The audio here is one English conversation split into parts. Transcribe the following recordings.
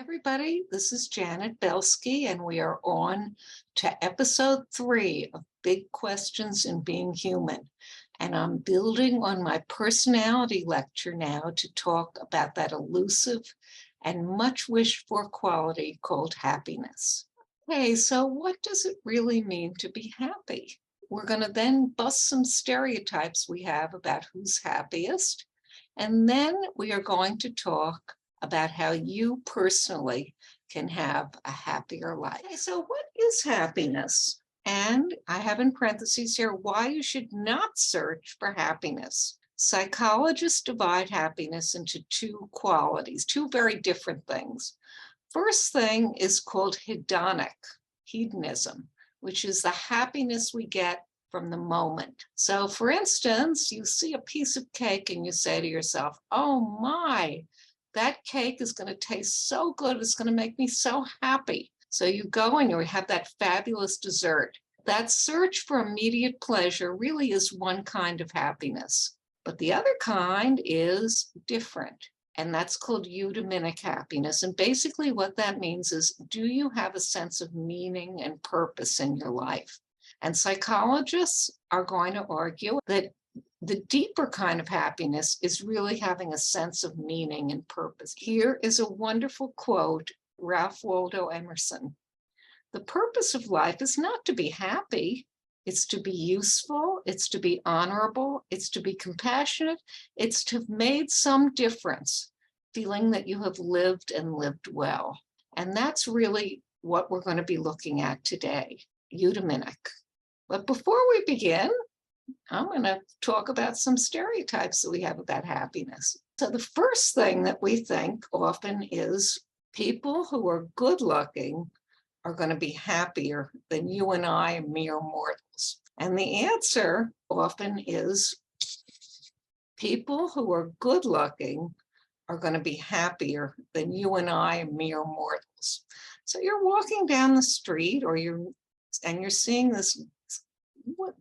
Everybody, this is Janet Belsky, and we are on to episode 3 of Big Questions in Being Human. And I'm building on my personality lecture now to talk about that elusive and much wished for quality called happiness. Okay, so what does it really mean to be happy? We're going to then bust some stereotypes we have about who's happiest. And then we are going to talk about how you personally can have a happier life. Okay, so what is happiness? And I have in parentheses here why you should not search for happiness. Psychologists divide happiness into two qualities, two very different things. First thing is called hedonism, which is the happiness we get from the moment. So for instance, you see a piece of cake and you say to yourself, oh my, that cake is going to taste so good. It's going to make me so happy. So you go and you have that fabulous dessert. That search for immediate pleasure really is one kind of happiness. But the other kind is different. And that's called eudaimonic happiness. And basically what that means is, do you have a sense of meaning and purpose in your life? And psychologists are going to argue that the deeper kind of happiness is really having a sense of meaning and purpose. Here is a wonderful quote, Ralph Waldo Emerson. The purpose of life is not to be happy. It's to be useful. It's to be honorable. It's to be compassionate. It's to have made some difference, feeling that you have lived and lived well. And that's really what we're going to be looking at today, eudaimonic. But before we begin, I'm going to talk about some stereotypes that we have about happiness. So the first thing that we think often is people who are good looking are going to be happier than you and I, mere mortals. And the answer often is people who are good looking are going to be happier than you and I, mere mortals. So you're walking down the street or you're seeing this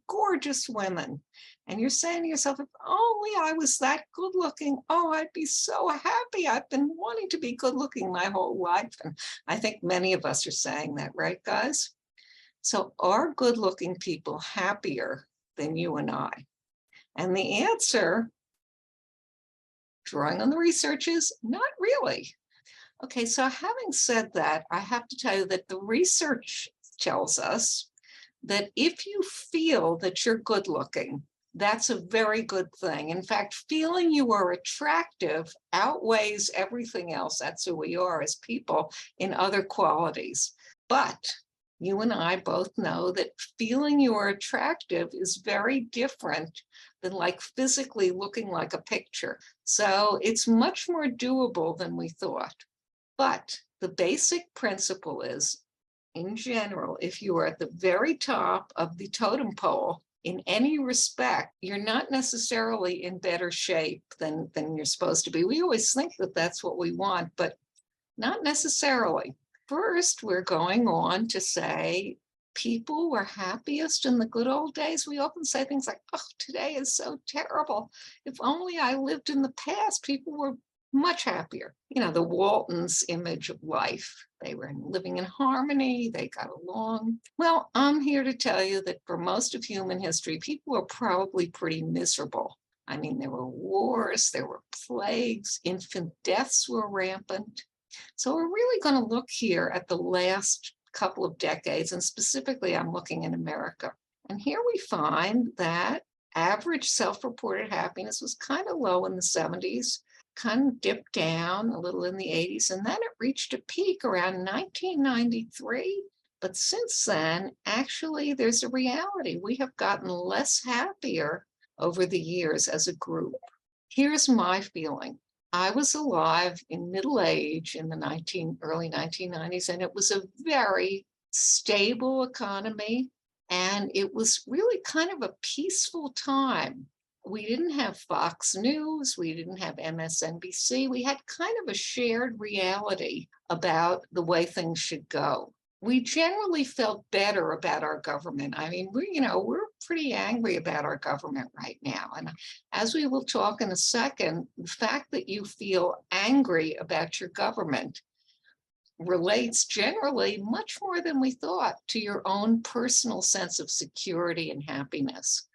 gorgeous women. And you're saying to yourself, if only I was that good looking, oh, I'd be so happy. I've been wanting to be good looking my whole life. And I think many of us are saying that, right, guys? So are good looking people happier than you and I? And the answer, drawing on the research, is not really. Okay, so having said that, I have to tell you that the research tells us that if you feel that you're good looking, that's a very good thing. In fact, feeling you are attractive outweighs everything else. That's who we are as people in other qualities. But you and I both know that feeling you are attractive is very different than like physically looking like a picture. So it's much more doable than we thought. But the basic principle is, in general, if you are at the very top of the totem pole, in any respect, you're not necessarily in better shape than you're supposed to be. We always think that that's what we want, but not necessarily. First, we're going on to say people were happiest in the good old days. We often say things like, oh, today is so terrible. If only I lived in the past, people were much happier. You know, the Waltons' image of life. They were living in harmony. They got along. Well, I'm here to tell you that for most of human history, people were probably pretty miserable. I mean, there were wars, there were plagues, infant deaths were rampant. So we're really going to look here at the last couple of decades, and specifically, I'm looking in America. And here we find that average self-reported happiness was kind of low in the 70s. Kind of dipped down a little in the 80s, and then it reached a peak around 1993. But since then, actually, there's a reality. We have gotten less happier over the years as a group. Here's my feeling. I was alive in middle age in the early 1990s, and it was a very stable economy, and it was really kind of a peaceful time. We didn't have Fox News, we didn't have MSNBC. We had kind of a shared reality about the way things should go. We generally felt better about our government. I mean, we're pretty angry about our government right now. And as we will talk in a second, the fact that you feel angry about your government relates generally much more than we thought to your own personal sense of security and happiness.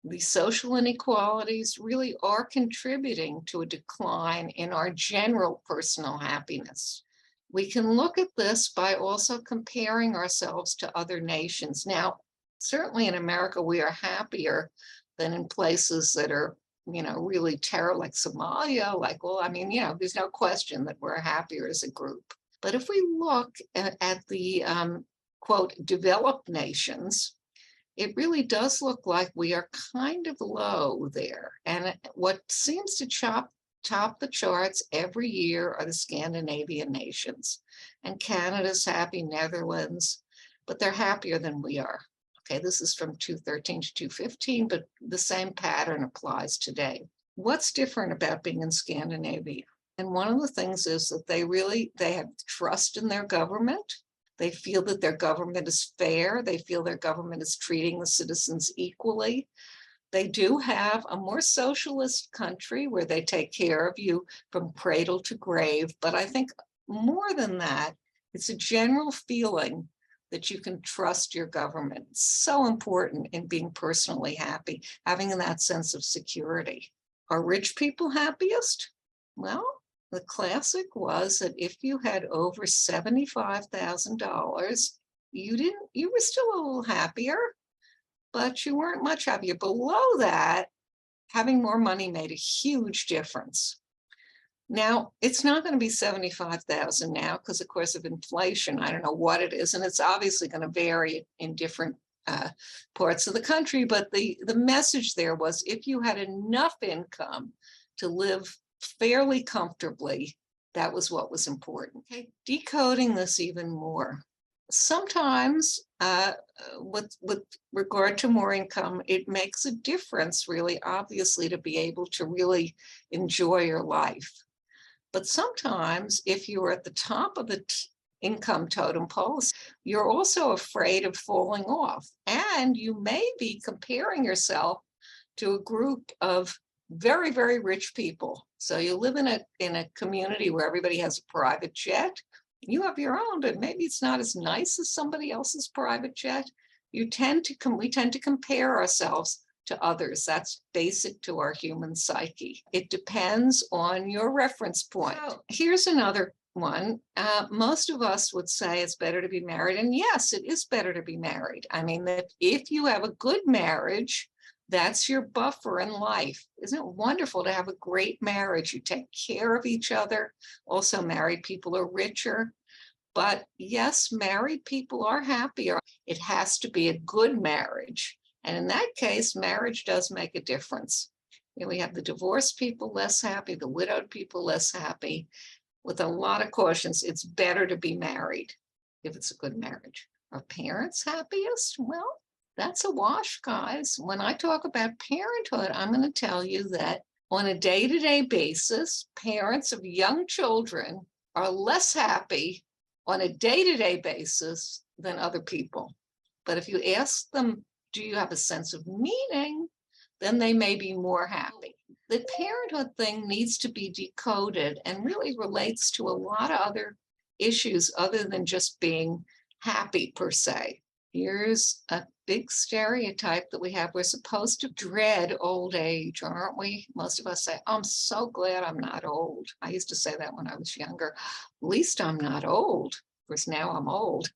The social inequalities really are contributing to a decline in our general personal happiness. We can look at this by also comparing ourselves to other nations. Now, certainly in America, we are happier than in places that are, really terrible, like Somalia, there's no question that we're happier as a group. But if we look at the quote, developed nations, it really does look like we are kind of low there. And what seems to top the charts every year are the Scandinavian nations. And Canada's happy, Netherlands, but they're happier than we are. Okay, this is from 2013 to 2015, but the same pattern applies today. What's different about being in Scandinavia? And one of the things is that they have trust in their government. They feel that their government is fair. They feel their government is treating the citizens equally. They do have a more socialist country where they take care of you from cradle to grave. But I think more than that, it's a general feeling that you can trust your government. It's so important in being personally happy, having that sense of security. Are rich people happiest? Well, the classic was that if you had over $75,000, you were still a little happier, but you weren't much happier. Below that, having more money made a huge difference. Now, it's not going to be 75,000 now because, of course, of inflation. I don't know what it is, and it's obviously going to vary in different parts of the country. But the message there was if you had enough income to live fairly comfortably, that was what was important. Okay, decoding this even more. Sometimes with regard to more income, it makes a difference, really, obviously, to be able to really enjoy your life. But sometimes if you're at the top of the income totem pole, you're also afraid of falling off. And you may be comparing yourself to a group of very, very rich people. So you live in a community where everybody has a private jet. You have your own, but maybe it's not as nice as somebody else's private jet. We tend to compare ourselves to others. That's basic to our human psyche. It depends on your reference point. So here's another one. Most of us would say it's better to be married. And yes, it is better to be married. I mean, that if you have a good marriage, that's your buffer in life. Isn't it wonderful to have a great marriage? You take care of each other. Also, married people are richer. But yes, married people are happier. It has to be a good marriage. And in that case, marriage does make a difference. We have the divorced people less happy, the widowed people less happy. With a lot of cautions, it's better to be married if it's a good marriage. Are parents happiest? Well, that's a wash, guys. When I talk about parenthood, I'm going to tell you that on a day-to-day basis, parents of young children are less happy on a day-to-day basis than other people. But if you ask them, do you have a sense of meaning? Then they may be more happy. The parenthood thing needs to be decoded and really relates to a lot of other issues other than just being happy per se. Here's a big stereotype that we have. We're supposed to dread old age, aren't we? Most of us say, I'm so glad I'm not old. I used to say that when I was younger. At least I'm not old. Of course, now I'm old.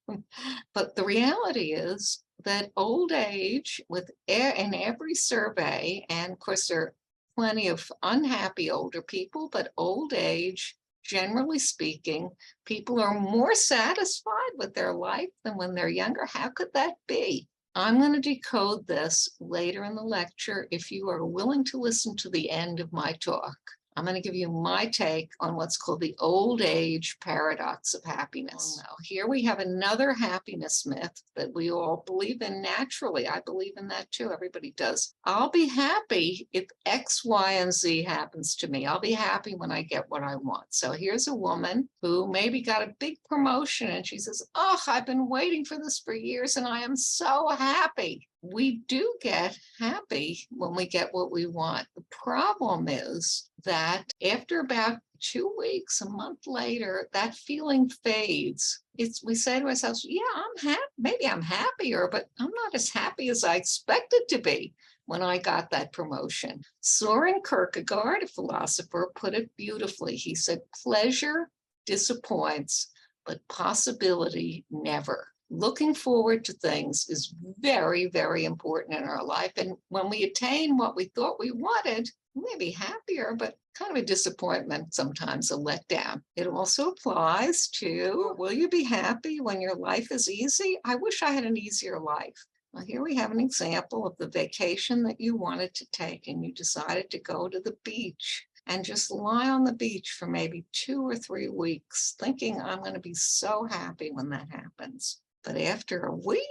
But the reality is that old age, in every survey, and of course there are plenty of unhappy older people, but old age, generally speaking, people are more satisfied with their life than when they're younger. How could that be? I'm going to decode this later in the lecture if you are willing to listen to the end of my talk. I'm going to give you my take on what's called the old age paradox of happiness. Now, here we have another happiness myth that we all believe in naturally. I believe in that too. Everybody does. I'll be happy if X, Y, and Z happens to me. I'll be happy when I get what I want. So here's a woman who maybe got a big promotion and she says, oh, I've been waiting for this for years and I am so happy. We do get happy when we get what we want. The problem is that after about 2 weeks, a month later, that feeling fades. We say to ourselves, yeah, I'm happy. Maybe I'm happier, but I'm not as happy as I expected to be when I got that promotion. Soren Kierkegaard, a philosopher, put it beautifully. He said, pleasure disappoints, but possibility never. Looking forward to things is very, very important in our life. And when we attain what we thought we wanted, we may be happier, but kind of a disappointment, sometimes a letdown. It also applies to, will you be happy when your life is easy? I wish I had an easier life. Well, here we have an example of the vacation that you wanted to take, and you decided to go to the beach and just lie on the beach for maybe 2 or 3 weeks, thinking I'm going to be so happy when that happens. But after a week,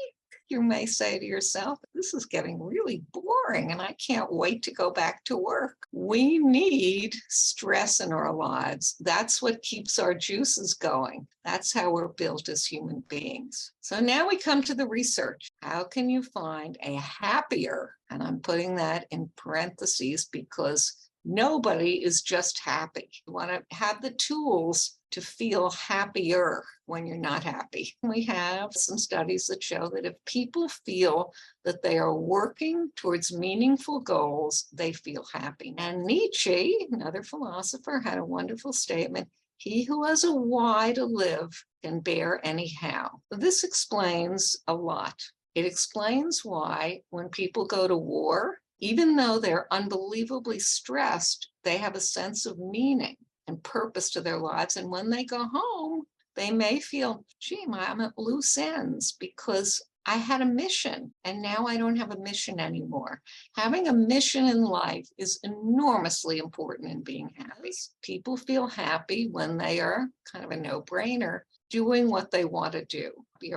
you may say to yourself, this is getting really boring and I can't wait to go back to work. We need stress in our lives. That's what keeps our juices going. That's how we're built as human beings. So now we come to the research. How can you find a happier, and I'm putting that in parentheses because nobody is just happy. You want to have the tools to feel happier when you're not happy. We have some studies that show that if people feel that they are working towards meaningful goals, they feel happy. And Nietzsche, another philosopher, had a wonderful statement. He who has a why to live can bear any how. This explains a lot. It explains why when people go to war, even though they're unbelievably stressed, they have a sense of meaning and purpose to their lives. And when they go home, they may feel, gee, I'm at loose ends because I had a mission and now I don't have a mission anymore. Having a mission in life is enormously important in being happy. People feel happy when they are, kind of a no-brainer, doing what they want to do.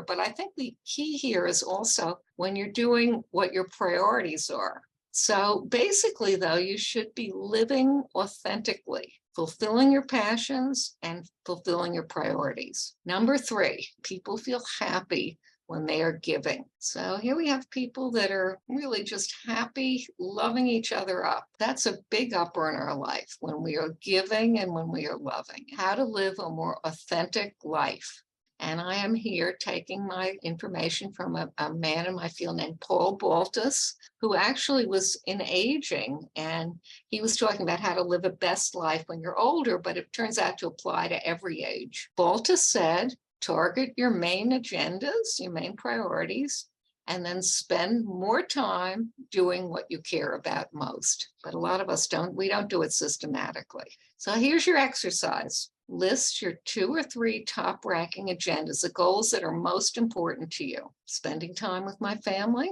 But I think the key here is also when you're doing what your priorities are. So basically, though, you should be living authentically, fulfilling your passions and fulfilling your priorities. Number 3, people feel happy when they are giving. So here we have people that are really just happy, loving each other up. That's a big upper in our life when we are giving and when we are loving. How to live a more authentic life. And I am here taking my information from a man in my field named Paul Baltus, who actually was in aging. And he was talking about how to live a best life when you're older, but it turns out to apply to every age. Baltus said, target your main agendas, your main priorities, and then spend more time doing what you care about most. But a lot of us don't do it systematically. So here's your exercise. List your 2 or 3 top ranking agendas, the goals that are most important to you. Spending time with my family,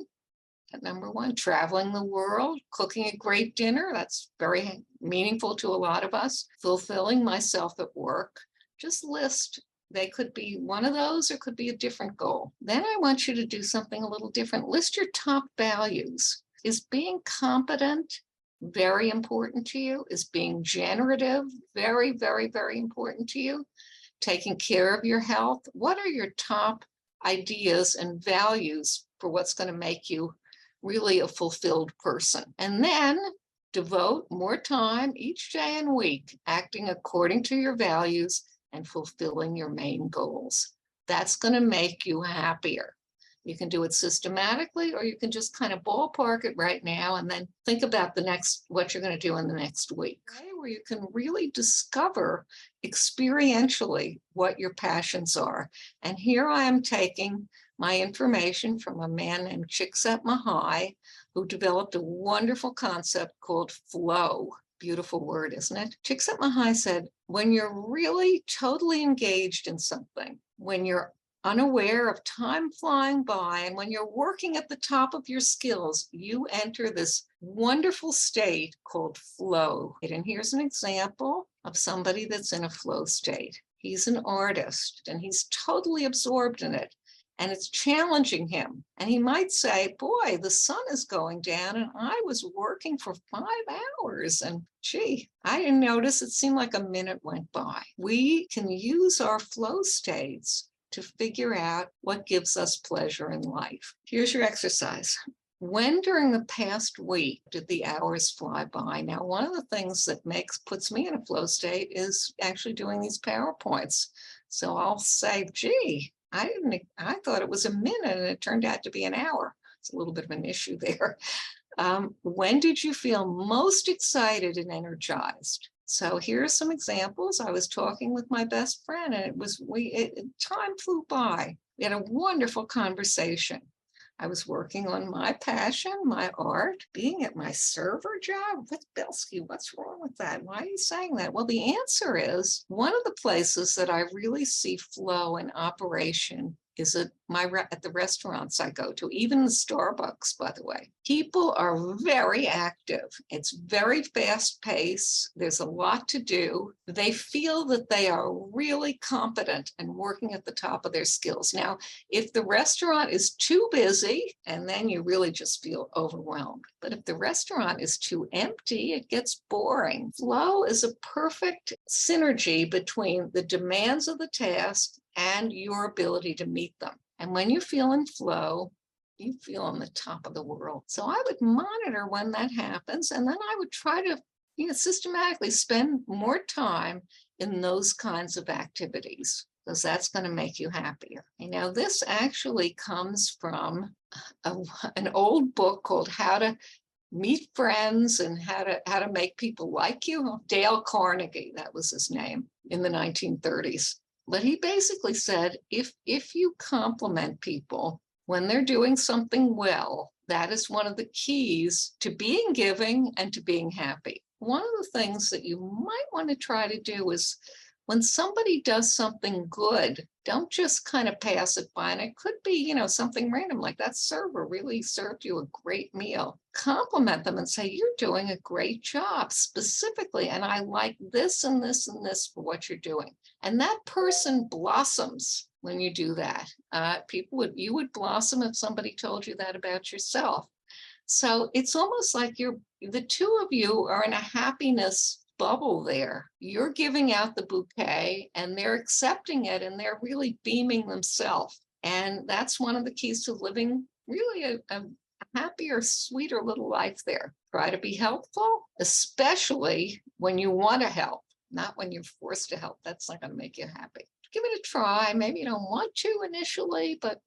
at number 1. Traveling the world, cooking a great dinner, that's very meaningful to a lot of us. Fulfilling myself at work. Just list. They could be one of those or could be a different goal. Then I want you to do something a little different. List your top values. Is being competent very important to you? Is being generative very, very, very important to you? Taking care of your health? What are your top ideas and values for what's going to make you really a fulfilled person? And then devote more time each day and week acting according to your values and fulfilling your main goals. That's going to make you happier. You can do it systematically, or you can just kind of ballpark it right now and then think about what you're going to do in the next week, where you can really discover experientially what your passions are. And here I am taking my information from a man named Csikszentmihalyi, who developed a wonderful concept called flow. Beautiful word, isn't it? Csikszentmihalyi said, when you're really totally engaged in something, when you're unaware of time flying by, and when you're working at the top of your skills, you enter this wonderful state called flow. And here's an example of somebody that's in a flow state. He's an artist, and he's totally absorbed in it. And it's challenging him. And he might say, boy, the sun is going down and I was working for 5 hours. And gee, I didn't notice. It seemed like a minute went by. We can use our flow states to figure out what gives us pleasure in life. Here's your exercise. When during the past week did the hours fly by? Now, one of the things that puts me in a flow state is actually doing these PowerPoints. So I'll say, gee, I thought it was a minute and it turned out to be an hour. It's a little bit of an issue there. When did you feel most excited and energized? So here are some examples. I was talking with my best friend and time flew by. We had a wonderful conversation. I was working on my passion, my art, being at my server job. With Belsky, what's wrong with that? Why are you saying that? Well, the answer is one of the places that I really see flow and operation is at the restaurants I go to, even the Starbucks, by the way. People are very active. It's very fast paced. There's a lot to do. They feel that they are really competent and working at the top of their skills. Now, if the restaurant is too busy, and then you really just feel overwhelmed. But if the restaurant is too empty, it gets boring. Flow is a perfect synergy between the demands of the task and your ability to meet them. And when you feel in flow, you feel on the top of the world. So I would monitor when that happens, and then I would try to systematically spend more time in those kinds of activities, because that's going to make you happier. And now this actually comes from an old book called How to Meet Friends and How to Make People Like You. Dale Carnegie, that was his name, in the 1930s. But he basically said, if you compliment people when they're doing something well, that is one of the keys to being giving and to being happy. One of the things that you might want to try to do is when somebody does something good, don't just kind of pass it by. And it could be, something random like that server really served you a great meal. Compliment them and say, you're doing a great job specifically. And I like this and this and this for what you're doing. And that person blossoms when you do that. You would blossom if somebody told you that about yourself. So it's almost like the two of you are in a happiness bubble there. You're giving out the bouquet and they're accepting it and they're really beaming themselves. And that's one of the keys to living really a happier, sweeter little life there. Try to be helpful, especially when you want to help, not when you're forced to help. That's not going to make you happy. Give it a try. Maybe you don't want to initially, but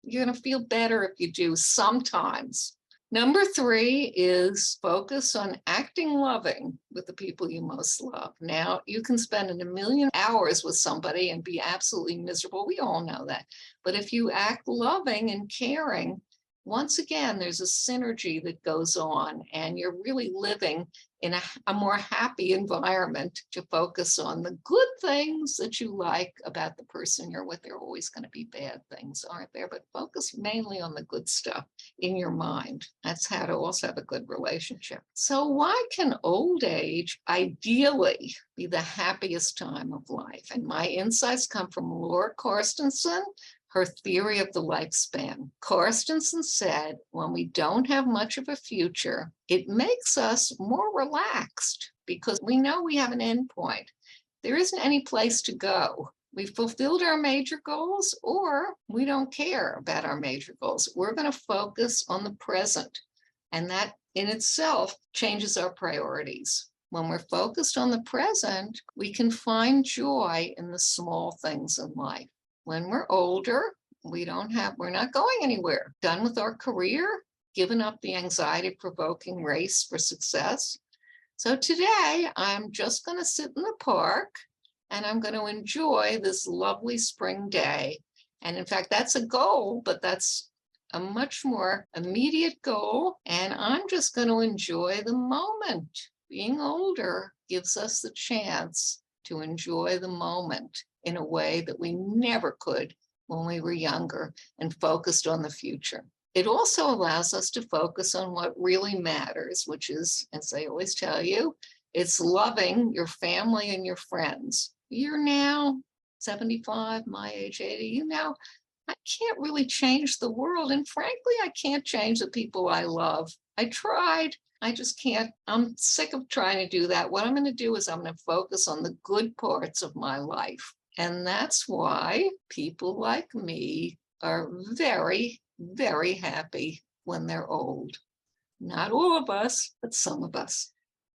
you're going to feel better if you do sometimes. Number 3 is focus on acting loving with the people you most love. Now, you can spend a million hours with somebody and be absolutely miserable. We all know that. But if you act loving and caring, once again, there's a synergy that goes on and you're really living in a more happy environment to focus on the good things that you like about the person you're with. There are always going to be bad things, aren't there? But focus mainly on the good stuff in your mind. That's how to also have a good relationship. So why can old age ideally be the happiest time of life? And my insights come from Laura Carstensen, her theory of the lifespan. Carstensen said, when we don't have much of a future, it makes us more relaxed because we know we have an end point. There isn't any place to go. We've fulfilled our major goals or we don't care about our major goals. We're going to focus on the present. And that in itself changes our priorities. When we're focused on the present, we can find joy in the small things in life. When we're older, we're not going anywhere. Done with our career, given up the anxiety-provoking race for success. So today, I'm just going to sit in the park and I'm going to enjoy this lovely spring day. And in fact, that's a goal, but that's a much more immediate goal. And I'm just going to enjoy the moment. Being older gives us the chance to enjoy the moment in a way that we never could when we were younger and focused on the future. It also allows us to focus on what really matters, which is, as I always tell you, it's loving your family and your friends. You're now 75, my age 80. I can't really change the world. And frankly, I can't change the people I love. I tried. I just can't. I'm sick of trying to do that. What I'm going to do is I'm going to focus on the good parts of my life. And that's why people like me are very, very happy when they're old. Not all of us, but some of us.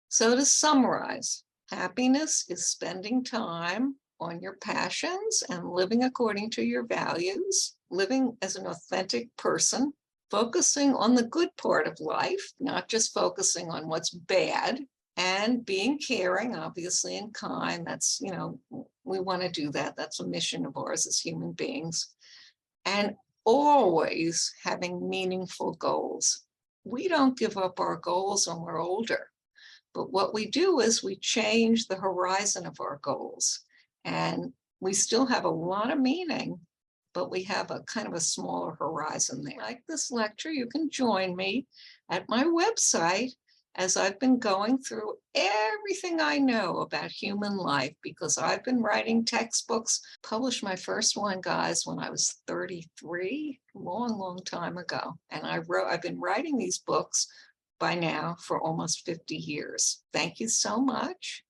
So to summarize, happiness is spending time on your passions and living according to your values, living as an authentic person, focusing on the good part of life, not just focusing on what's bad, and being caring, obviously, and kind. That's, we want to do that. That's a mission of ours as human beings. And always having meaningful goals. We don't give up our goals when we're older. But what we do is we change the horizon of our goals. And we still have a lot of meaning, but we have a kind of a smaller horizon there. Like this lecture, you can join me at my website as I've been going through everything I know about human life, because I've been writing textbooks, published my first one, guys, when I was 33, long time ago. And I've been writing these books by now for almost 50 years. Thank you so much.